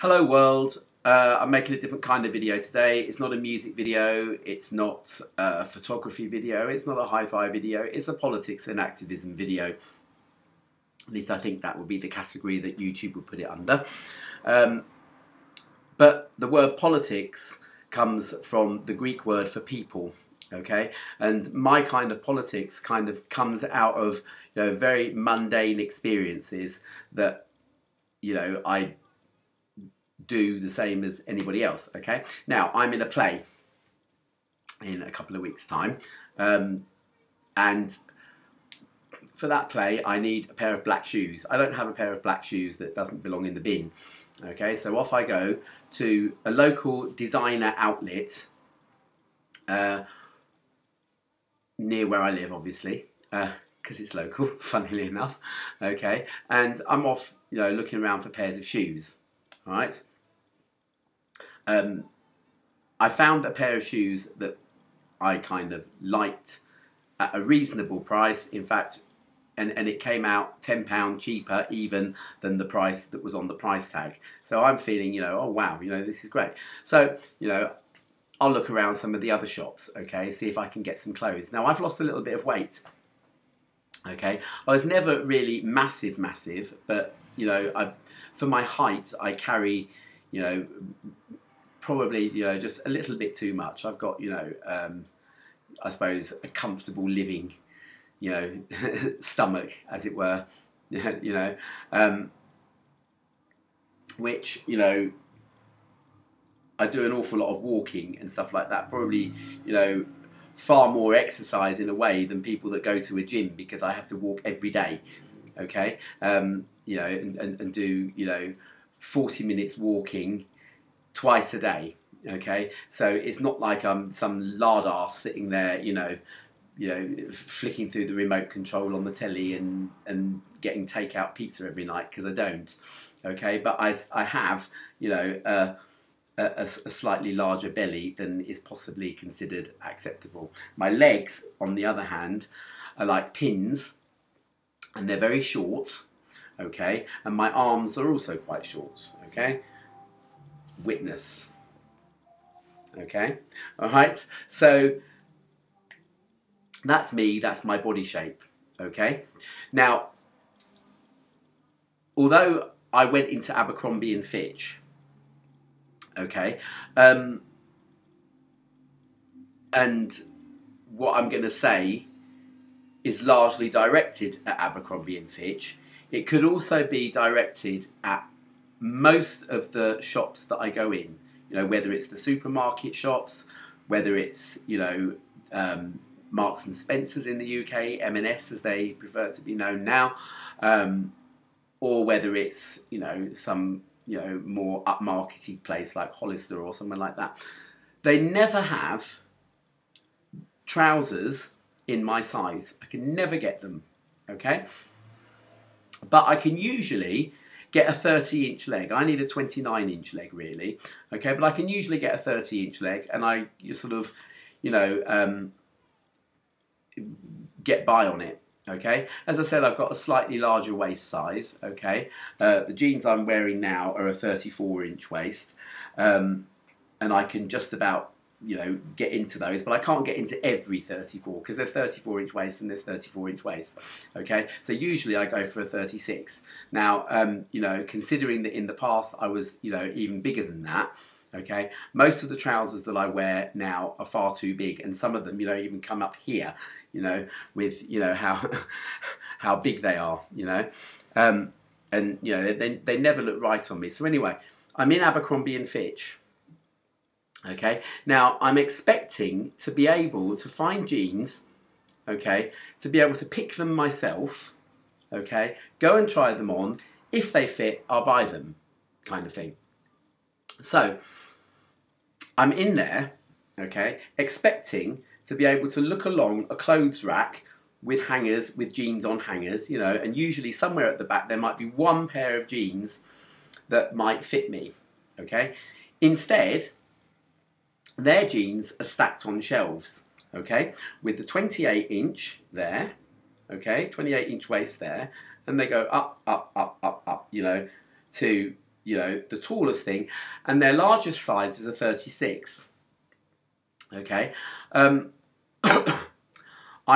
Hello world, I'm making a different kind of video today. It's not a music video, it's not a photography video, it's not a hi-fi video, it's a politics and activism video. At least I think that would be the category that YouTube would put it under. But the word politics comes from the Greek word for people, okay? And my kind of politics kind of comes out of, very mundane experiences that, I do the same as anybody else, okay? Now, I'm in a play in a couple of weeks' time, and for that play, I need a pair of black shoes. I don't have a pair of black shoes that doesn't belong in the bin, okay? So off I go to a local designer outlet near where I live, obviously, because it's local, funnily enough, okay? And I'm off, looking around for pairs of shoes, all right? I found a pair of shoes that I kind of liked at a reasonable price. In fact, and it came out £10 cheaper even than the price that was on the price tag. So I'm feeling, oh wow, this is great. So, I'll look around some of the other shops, okay, see if I can get some clothes. Now, I've lost a little bit of weight, okay. I was never really massive, but, for my height, I carry, probably, just a little bit too much. I've got, I suppose, a comfortable living, stomach, as it were, which, I do an awful lot of walking and stuff like that. Probably, far more exercise in a way than people that go to a gym, because I have to walk every day, okay? And do, 40 minutes walking twice a day, okay? So it's not like I'm some lard arse sitting there, flicking through the remote control on the telly and getting takeout pizza every night, because I don't, okay? But I have, a slightly larger belly than is possibly considered acceptable. My legs, on the other hand, are like pins, and they're very short, okay? And my arms are also quite short, okay? Witness, okay? All right, so that's me, that's my body shape, okay? Now, although I went into Abercrombie and Fitch, okay, and what I'm going to say is largely directed at Abercrombie and Fitch. It could also be directed at most of the shops that I go in, whether it's the supermarket shops, whether it's, Marks and Spencer's in the UK, M&S as they prefer to be known now, or whether it's, some, more upmarketed place like Hollister or something like that. They never have trousers in my size. I can never get them, okay? But I can usually get a 30-inch leg. I need a 29-inch leg, really, okay? But I can usually get a 30-inch leg, and I sort of, get by on it, okay? As I said, I've got a slightly larger waist size, okay? The jeans I'm wearing now are a 34-inch waist, and I can just about, get into those, but I can't get into every 34, because there's 34-inch waists and there's 34-inch waists, okay? So usually I go for a 36. Now, considering that in the past I was, even bigger than that, okay, most of the trousers that I wear now are far too big, and some of them, even come up here, with, how big they are, and, they never look right on me. So anyway, I'm in Abercrombie and Fitch, okay? Now, I'm expecting to be able to find jeans, okay, to be able to pick them myself, okay, go and try them on. If they fit, I'll buy them, kind of thing. So, I'm in there, okay, expecting to be able to look along a clothes rack with hangers, with jeans on hangers, and usually somewhere at the back there might be one pair of jeans that might fit me, okay? Instead, their jeans are stacked on shelves, okay, with the 28-inch there, okay, 28-inch waist there, and they go up, to you know, the tallest thing, and their largest size is a 36. Okay. I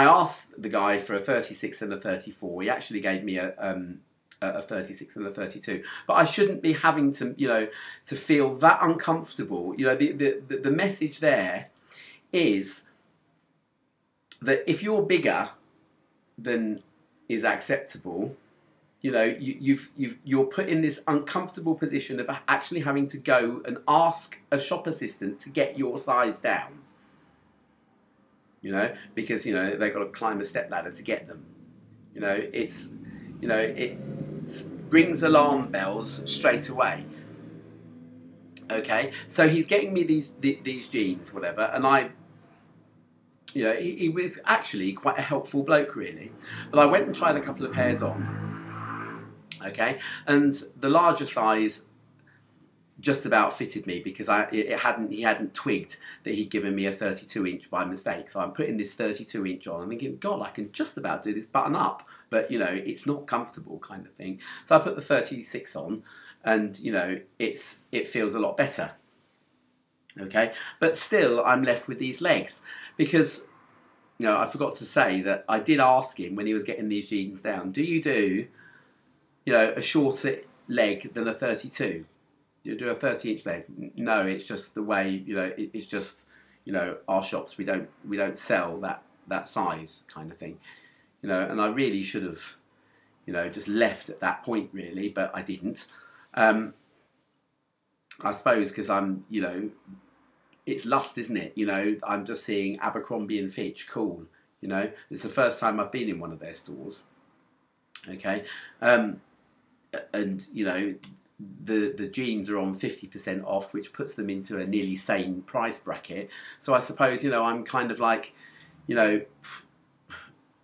asked the guy for a 36 and a 34. He actually gave me a 36 and a 32. But I shouldn't be having to, you know, to feel that uncomfortable. You know, the message there is that if you're bigger than is acceptable, you know, you're put in this uncomfortable position of actually having to go and ask a shop assistant to get your size down. You know, because, you know, they've got to climb a stepladder to get them. You know, it's, you know, it rings alarm bells straight away. Okay, so he's getting me these jeans, whatever, and I, you know, he was actually quite a helpful bloke, really. But I went and tried a couple of pairs on. Okay, and the larger size just about fitted me because he hadn't twigged that he'd given me a 32-inch by mistake. So I'm putting this 32-inch on and thinking, God, I can just about do this button up, but, you know, it's not comfortable, kind of thing. So I put the 36 on, and, you know, it feels a lot better. Okay, but still I'm left with these legs because, you know, I forgot to say that I did ask him when he was getting these jeans down, do you do, you know, a shorter leg than a 32? You do a 30-inch leg? No, it's just the way, you know, it's just, you know, our shops, we don't sell that size, kind of thing, you know. And I really should have, you know, just left at that point, really, but I didn't. I suppose because I'm, you know, it's lust, isn't it? You know, I'm just seeing Abercrombie and Fitch, cool. You know, it's the first time I've been in one of their stores. Okay, and you know, the jeans are on 50% off, which puts them into a nearly sane price bracket. So I suppose, you know, I'm kind of like, you know,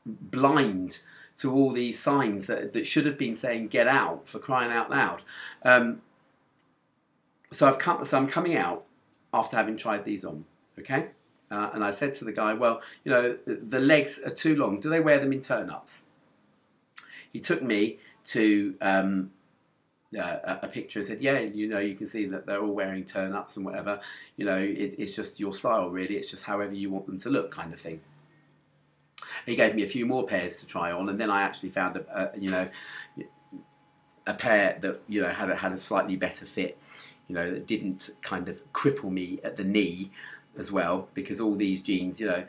blind to all these signs that should have been saying get out, for crying out loud. So I'm coming out after having tried these on, okay? And I said to the guy, well, you know, the legs are too long. Do they wear them in turn-ups? He took me to a picture and said, yeah, you know, you can see that they're all wearing turn-ups and whatever. You know, it's just your style, really. It's just however you want them to look, kind of thing. He gave me a few more pairs to try on, and then I actually found you know, a pair that, you know, had a slightly better fit, you know, that didn't kind of cripple me at the knee as well, because all these jeans, you know,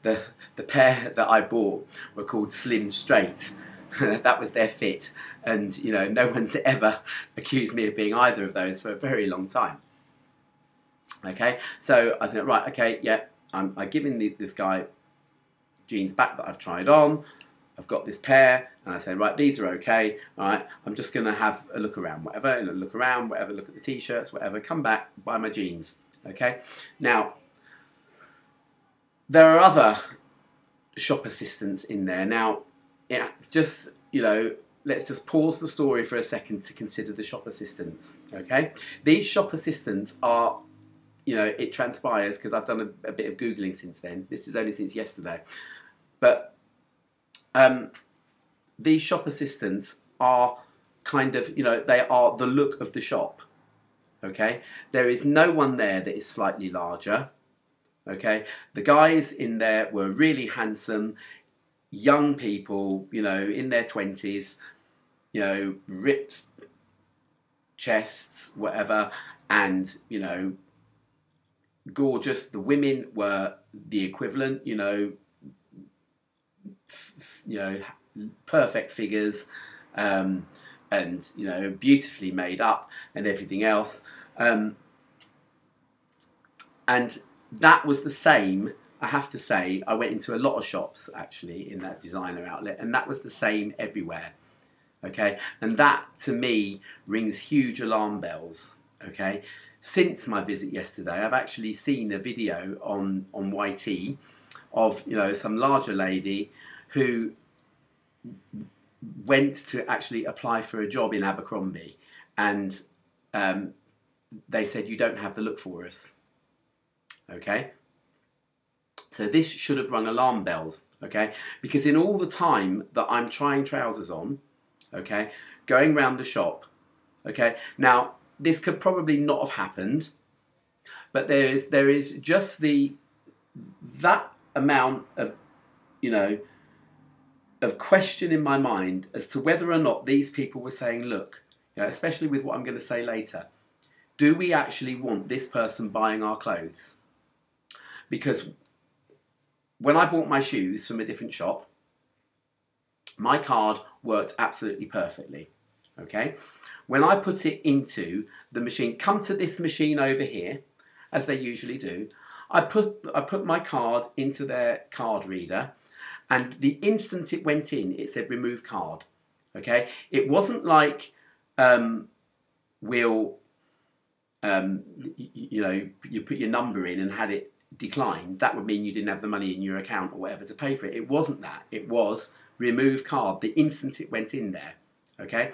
the pair that I bought were called Slim Straight. That was their fit, and, you know, no one's ever accused me of being either of those for a very long time. Okay, so I think, right, okay, yeah, I'm giving this guy jeans back that I've tried on. I've got this pair, and I say, right, these are okay. All right, I'm just going to have a look around, whatever, and look around, whatever, look at the t-shirts, whatever, come back, buy my jeans. Okay, now, there are other shop assistants in there. Now, yeah, just, you know, let's just pause the story for a second to consider the shop assistants, okay? These shop assistants are, you know, it transpires, because I've done a bit of Googling since then. This is only since yesterday. But these shop assistants are kind of, you know, they are the look of the shop, okay? There is no one there that is slightly larger, okay? The guys in there were really handsome, young people, you know, in their 20s, you know, ripped chests, whatever, and, you know, gorgeous. The women were the equivalent, you know, perfect figures, and, you know, beautifully made up and everything else. And that was the same. I have to say, I went into a lot of shops, actually, in that designer outlet, and that was the same everywhere, okay? And that, to me, rings huge alarm bells, okay? Since my visit yesterday, I've actually seen a video on YT of, you know, some larger lady who went to actually apply for a job in Abercrombie, and they said, you don't have the look for us, okay? So this should have rung alarm bells, okay? Because in all the time that I'm trying trousers on, okay, going round the shop, Okay, now this could probably not have happened, but there is just that amount of, you know, of question in my mind as to whether or not these people were saying, look, you know, especially with what I'm going to say later, do we actually want this person buying our clothes? Because when I bought my shoes from a different shop, my card worked absolutely perfectly. Okay, when I put it into the machine, come to this machine over here, as they usually do, I put my card into their card reader, and the instant it went in, it said remove card. Okay, it wasn't like you know, you put your number in and had it declined. That would mean you didn't have the money in your account or whatever to pay for it. It wasn't that. It was remove card the instant it went in there. Okay,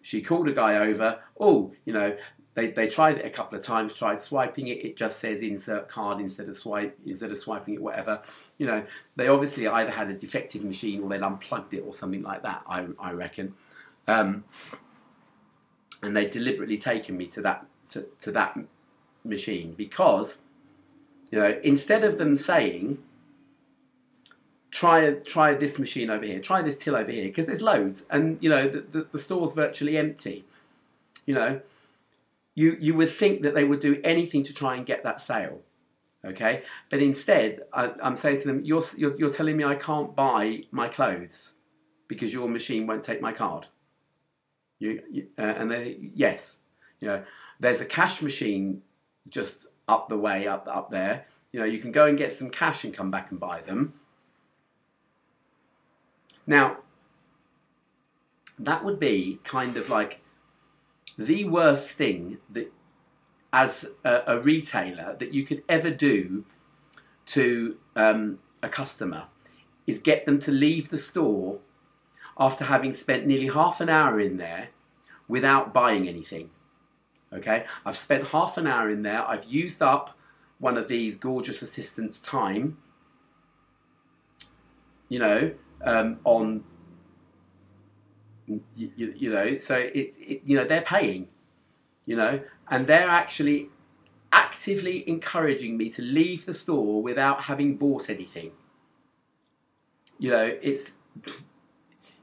she called a guy over. Oh, you know, they tried it a couple of times, tried swiping it. It just says insert card instead of swiping it, whatever. You know, they obviously either had a defective machine or they'd unplugged it or something like that, I reckon. And they'd deliberately taken me to that machine because, you know, instead of them saying, try this machine over here, try this till over here, because there's loads, and you know the store's virtually empty. You know, you would think that they would do anything to try and get that sale, okay? But instead, I'm saying to them, you're telling me I can't buy my clothes because your machine won't take my card. And they, yes, you know, there's a cash machine just up the way up there. You know, you can go and get some cash and come back and buy them. Now, that would be kind of like the worst thing that, as a retailer, that you could ever do to a customer, is get them to leave the store after having spent nearly half an hour in there without buying anything. Okay, I've spent half an hour in there. I've used up one of these gorgeous assistants' time, you know, on, you know, so it you know, they're paying, you know, and they're actually actively encouraging me to leave the store without having bought anything. You know, it's,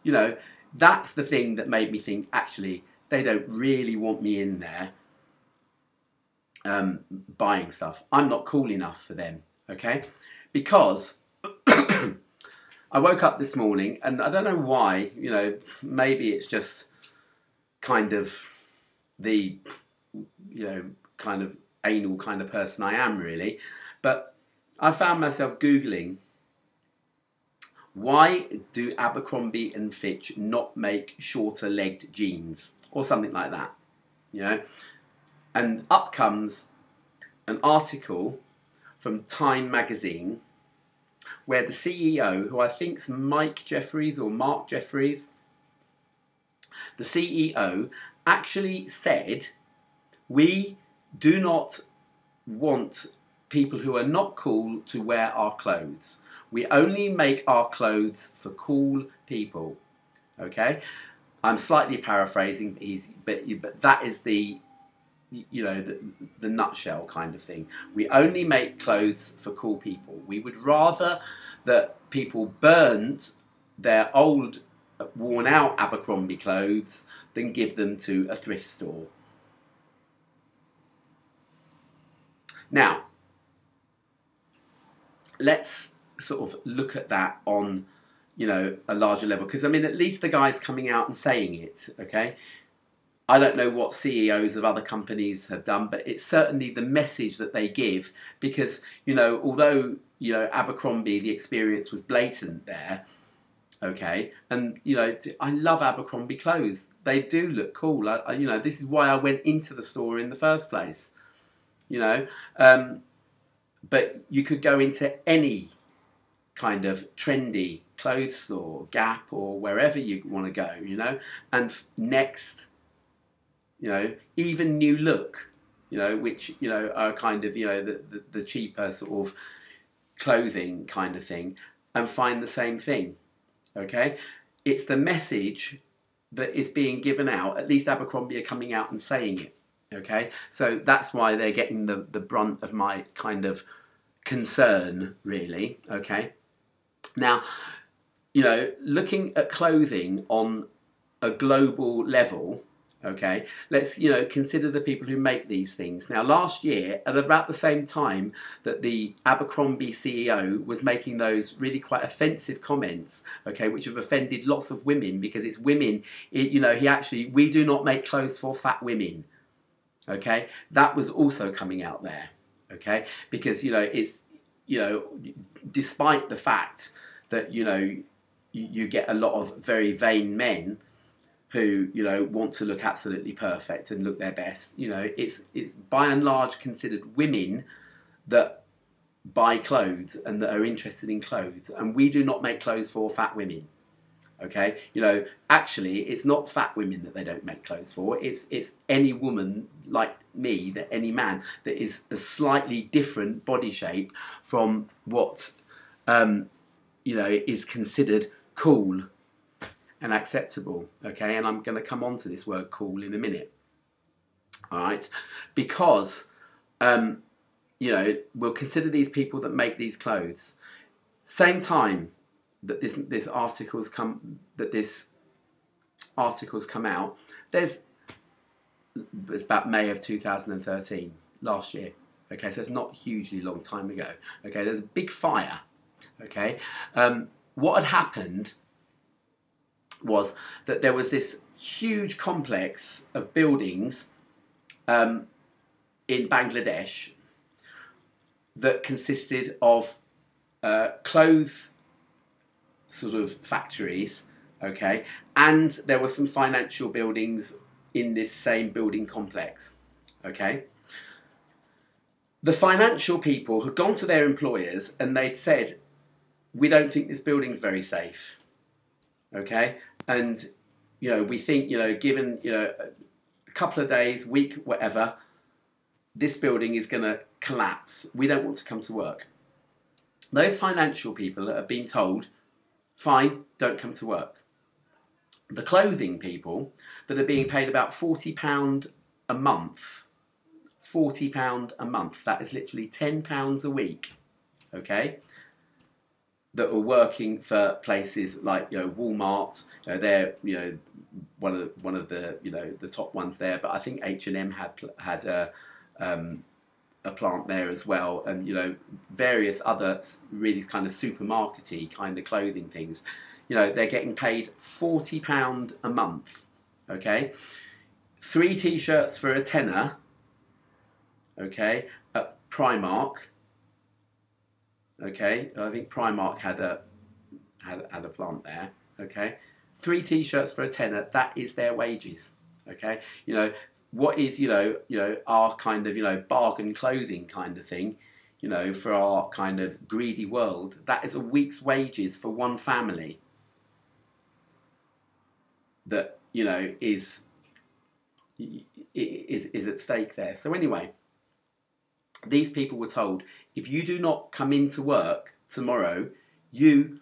you know, that's the thing that made me think, actually, they don't really want me in there buying stuff. I'm not cool enough for them, okay? Because I woke up this morning, and I don't know why, you know, maybe it's just kind of the, you know, kind of anal kind of person I am, really. But I found myself Googling, why do Abercrombie and Fitch not make shorter legged jeans? Or something like that, you know? And up comes an article from Time magazine where the CEO, who I think's Mike Jeffries or Mark Jeffries, the CEO actually said, we do not want people who are not cool to wear our clothes. We only make our clothes for cool people. Okay, I'm slightly paraphrasing, but that is the, you know, the nutshell kind of thing. We only make clothes for cool people. We would rather that people burned their old, worn out Abercrombie clothes than give them to a thrift store. Now, let's sort of look at that on, you know, a larger level, because I mean, at least the guy's coming out and saying it, okay? I don't know what CEOs of other companies have done, but it's certainly the message that they give, because, you know, although, you know, Abercrombie, the experience was blatant there, okay, and, you know, I love Abercrombie clothes. They do look cool. You know, this is why I went into the store in the first place, you know, but you could go into any kind of trendy clothes store, Gap or wherever you want to go, you know, and Next, you know, even New Look, you know, which, you know, are kind of, you know, the cheaper sort of clothing kind of thing, and find the same thing, okay? It's the message that is being given out, at least Abercrombie are coming out and saying it. Okay, so that's why they're getting the brunt of my kind of concern, really. Okay, now, you know, looking at clothing on a global level, okay, let's, you know, consider the people who make these things. Now, last year, at about the same time that the Abercrombie CEO was making those really quite offensive comments, okay, which have offended lots of women, because it's women, you know, we do not make clothes for fat women. Okay, that was also coming out there, okay, because, you know, it's, you know, despite the fact that, you know, you get a lot of very vain men who, you know, want to look absolutely perfect and look their best, you know, it's by and large considered women that buy clothes and that are interested in clothes, and we do not make clothes for fat women. Okay, you know, actually, it's not fat women that they don't make clothes for. It's any woman like me, that any man that is a slightly different body shape from what, you know, is considered cool and acceptable. Okay, and I'm going to come on to this word cool in a minute. All right, because you know, we'll consider these people that make these clothes. Same time that this article's come out, it's about May of 2013, last year. Okay, so it's not a hugely long time ago. Okay, there's a big fire. Okay, what had happened was that there was this huge complex of buildings in Bangladesh that consisted of clothes sort of factories, okay, and there were some financial buildings in this same building complex, okay. The financial people had gone to their employers and they'd said, we don't think this building's very safe, okay, and, you know, we think, you know, given, you know, a couple of days, week, whatever, this building is going to collapse. We don't want to come to work. Those financial people that have been told, fine, don't come to work. The clothing people that are being paid about £40 a month, £40 a month, that is literally £10 a week, okay, that are working for places like, you know, Walmart. You know, they're, you know, one of the, you know, the top ones there, but I think H&M had a plant there as well, and, you know, various other really kind of supermarket-y kind of clothing things. You know, they're getting paid £40 a month, okay? 3 t-shirts for a tenner, okay, at Primark, okay? I think Primark had a plant there, okay? 3 t-shirts for a tenner, that is their wages, okay? You know, what is, you know, our kind of, you know, bargain clothing kind of thing, you know, for our kind of greedy world, that is a week's wages for one family that, you know, is at stake there. So anyway, these people were told, if you do not come into work tomorrow, you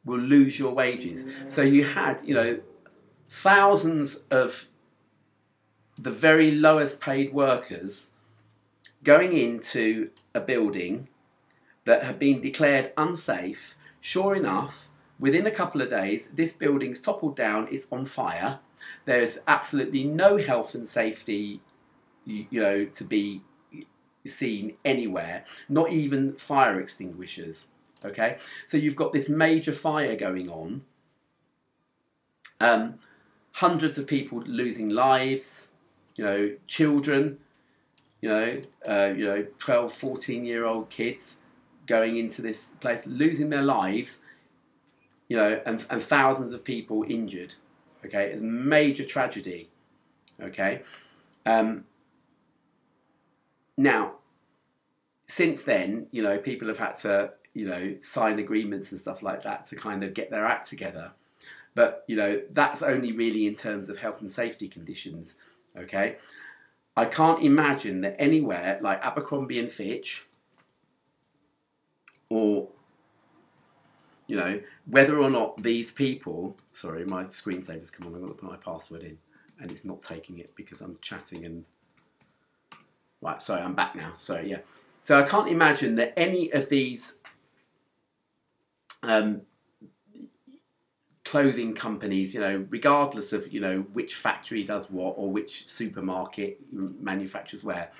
will lose your wages. So you had, you know, thousands of the very lowest paid workers going into a building that had been declared unsafe. Sure enough, within a couple of days, this building's toppled down, it's on fire. There's absolutely no health and safety, you know, to be seen anywhere, not even fire extinguishers, okay? So you've got this major fire going on, hundreds of people losing lives, you know, children, you know, 12, 14-year-old kids going into this place, losing their lives, you know, and thousands of people injured, okay? It's a major tragedy, okay? Now, since then, you know, people have had to, you know, sign agreements and stuff like that to kind of get their act together. But, you know, that's only really in terms of health and safety conditions, okay? I can't imagine that anywhere like Abercrombie and Fitch, or, you know, whether or not these people, sorry, my screensaver's come on, I've got to put my password in, and it's not taking it because I'm chatting and, right, sorry, I'm back now, so yeah. So I can't imagine that any of these clothing companies, you know, regardless of, you know, which factory does what or which supermarket manufactures where,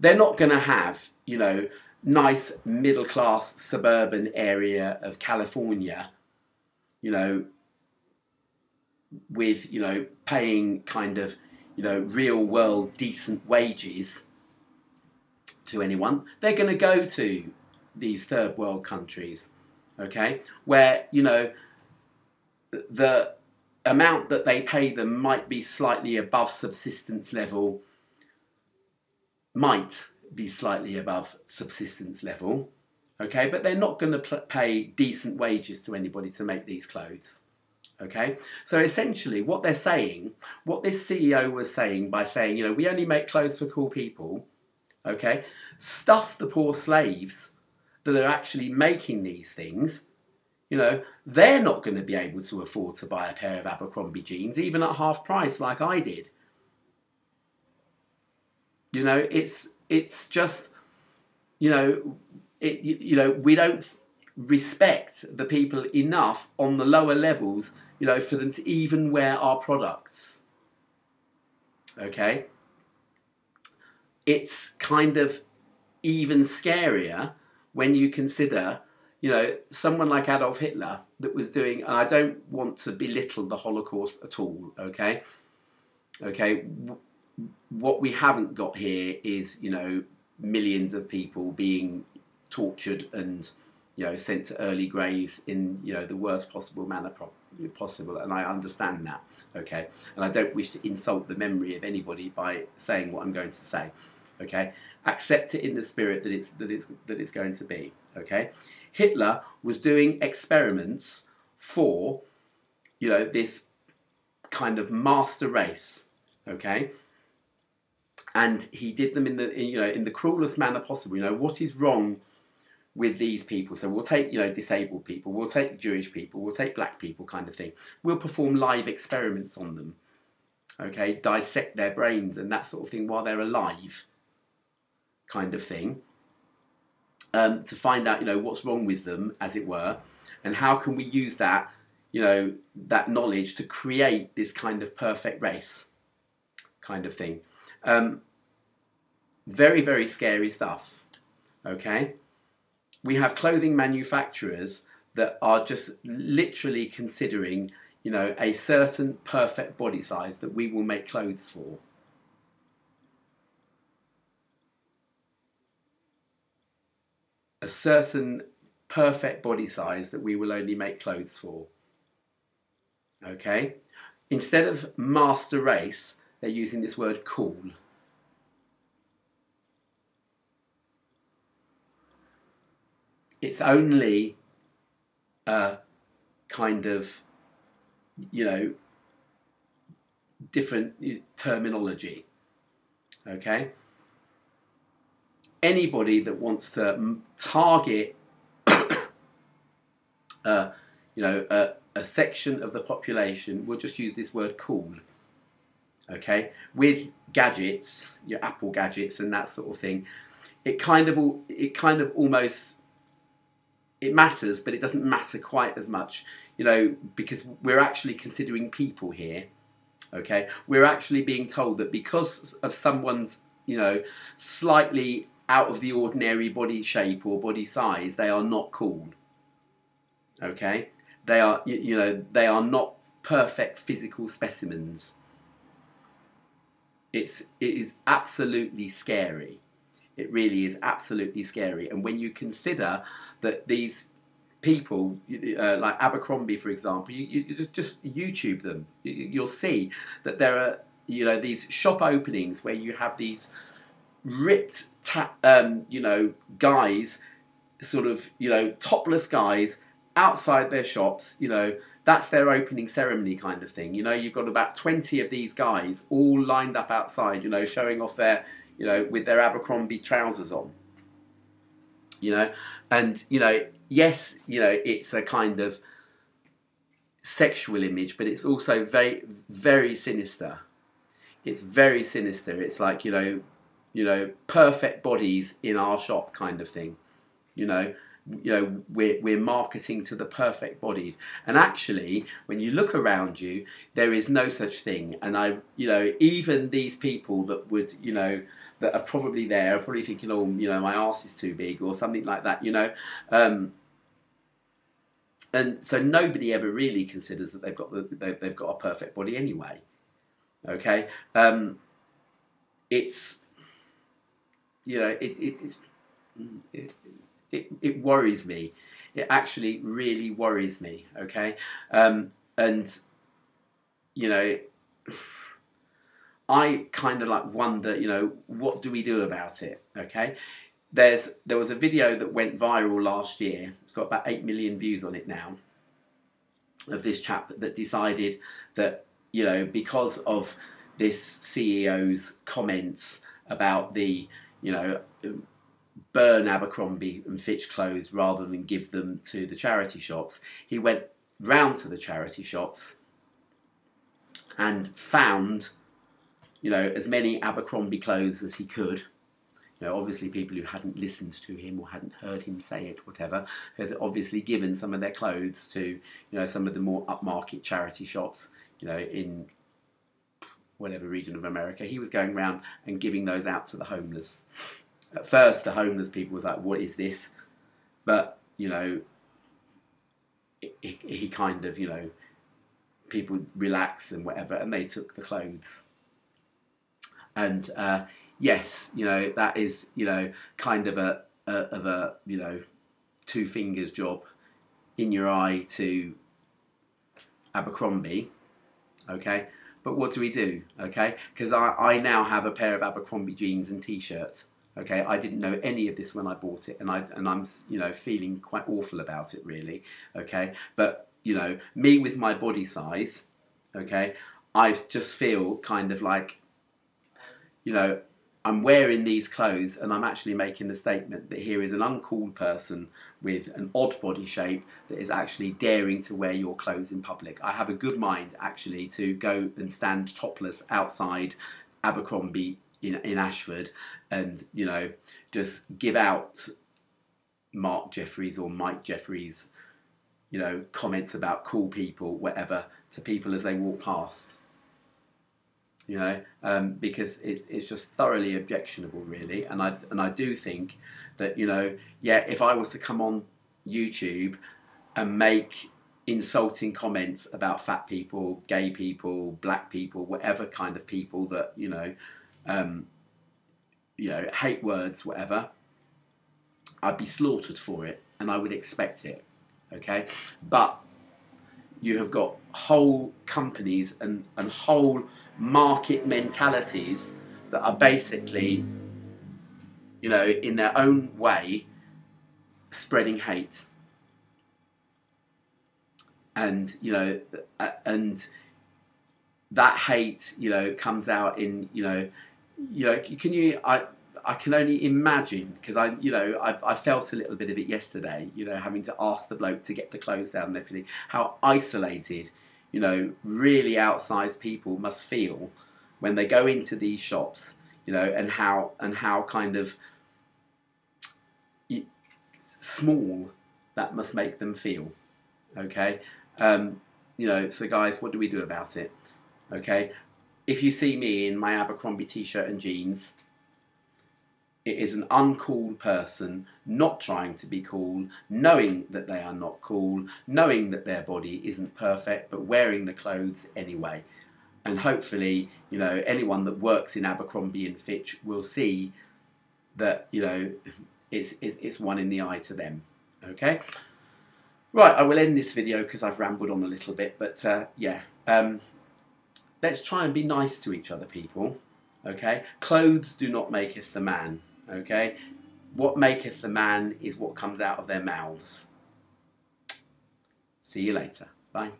they're not going to have, you know, nice middle class suburban area of California, you know, with, you know, paying kind of, you know, real world decent wages to anyone. They're going to go to these third world countries, okay, where, you know, the amount that they pay them might be slightly above subsistence level, okay, but they're not going to pay decent wages to anybody to make these clothes, okay. So essentially what they're saying, what this CEO was saying by saying, you know, we only make clothes for cool people, okay, stuff the poor slaves that are actually making these things. You know, they're not going to be able to afford to buy a pair of Abercrombie jeans, even at half price like I did. You know, it's just, you know, you know, we don't respect the people enough on the lower levels, you know, for them to even wear our products. Okay? It's kind of even scarier when you consider, you know, someone like Adolf Hitler that was doing, and I don't want to belittle the Holocaust at all, okay? Okay, what we haven't got here is, you know, millions of people being tortured and, you know, sent to early graves in, you know, the worst possible manner possible, and I understand that, okay? And I don't wish to insult the memory of anybody by saying what I'm going to say, okay? Accept it in the spirit that it's going to be, okay? Hitler was doing experiments for, you know, this kind of master race, okay? And he did them in the cruelest manner possible. You know, what is wrong with these people? So we'll take, you know, disabled people, we'll take Jewish people, we'll take black people, kind of thing. We'll perform live experiments on them, okay? Dissect their brains and that sort of thing while they're alive, kind of thing. To find out, you know, what's wrong with them, as it were, and how can we use that, you know, that knowledge to create this kind of perfect race, kind of thing. Very, very scary stuff, okay? We have clothing manufacturers that are just literally considering, you know, a certain perfect body size that we will make clothes for. A certain perfect body size that we will only make clothes for. Okay? Instead of master race, they're using this word cool. It's only a kind of, you know, different terminology. Okay? Anybody that wants to target, you know, a section of the population will just use this word cool, okay? With gadgets, your Apple gadgets and that sort of thing, it kind of almost, it matters, but it doesn't matter quite as much, you know, because we're actually considering people here, okay? We're actually being told that because of someone's, you know, slightly out of the ordinary body shape or body size, they are not cool. Okay? They are, you know, they are not perfect physical specimens. It is absolutely scary. It really is absolutely scary. And when you consider that these people, like Abercrombie, for example, you just YouTube them. You'll see that there are, you know, these shop openings where you have these ripped, you know, guys, sort of, you know, topless guys outside their shops, you know, that's their opening ceremony kind of thing. You know, you've got about 20 of these guys all lined up outside, you know, showing off their, you know, with their Abercrombie trousers on. you know, and, you know, yes, you know, it's a kind of sexual image, but it's also very, very sinister. It's very sinister. It's like, you know, perfect bodies in our shop kind of thing. You know, we're marketing to the perfect bodied, and actually, when you look around you, there is no such thing. And you know, even these people that would, you know, that are probably there, are probably thinking, oh, you know, my arse is too big or something like that. You know, and so nobody ever really considers that they've got a perfect body anyway. Okay, it's, you know, it worries me. It actually really worries me. Okay, and you know, I kind of like wonder, you know, what do we do about it? Okay, there was a video that went viral last year. It's got about 8 million views on it now, of this chap that decided that, you know, because of this CEO's comments about the, you know, burn Abercrombie and Fitch clothes rather than give them to the charity shops, he went round to the charity shops and found, you know, as many Abercrombie clothes as he could. You know, obviously people who hadn't listened to him or hadn't heard him say it, whatever, had obviously given some of their clothes to, you know, some of the more upmarket charity shops, you know, in whatever region of America. He was going around and giving those out to the homeless. At first, the homeless people was like, what is this? But, you know, he kind of, you know, people relaxed and whatever, and they took the clothes. And yes, you know, that is, you know, kind of a you know, two fingers job in your eye to Abercrombie, okay? But what do we do, okay? Because I now have a pair of Abercrombie jeans and t-shirts, okay? I didn't know any of this when I bought it, and I'm, you know, feeling quite awful about it, really, okay? But, you know, me with my body size, okay, I just feel kind of like, you know, I'm wearing these clothes and I'm actually making the statement that here is an uncool person with an odd body shape that is actually daring to wear your clothes in public. I have a good mind actually to go and stand topless outside Abercrombie in Ashford and, you know, just give out Mark Jeffries or Mike Jeffries, you know, comments about cool people, whatever, to people as they walk past. You know, because it's just thoroughly objectionable, really. And I do think that, you know, yeah, if I was to come on YouTube and make insulting comments about fat people, gay people, black people, whatever kind of people that, you know, hate words, whatever, I'd be slaughtered for it, and I would expect it. Okay, but you have got whole companies and whole market mentalities that are basically, you know, in their own way, spreading hate. And, you know, and that hate, you know, comes out in, I can only imagine, because I felt a little bit of it yesterday, you know, having to ask the bloke to get the clothes down and everything, how isolated, you know, really outsized people must feel when they go into these shops, you know, and how kind of small that must make them feel. Okay, you know, so guys, what do we do about it? Okay, if you see me in my Abercrombie t-shirt and jeans, it is an uncool person not trying to be cool, knowing that they are not cool, knowing that their body isn't perfect, but wearing the clothes anyway. And hopefully, you know, anyone that works in Abercrombie and Fitch will see that, you know, it's one in the eye to them. Okay? Right, I will end this video because I've rambled on a little bit, but yeah. Let's try and be nice to each other, people. Okay? Clothes do not maketh the man. Okay? What maketh the man is what comes out of their mouths. See you later. Bye.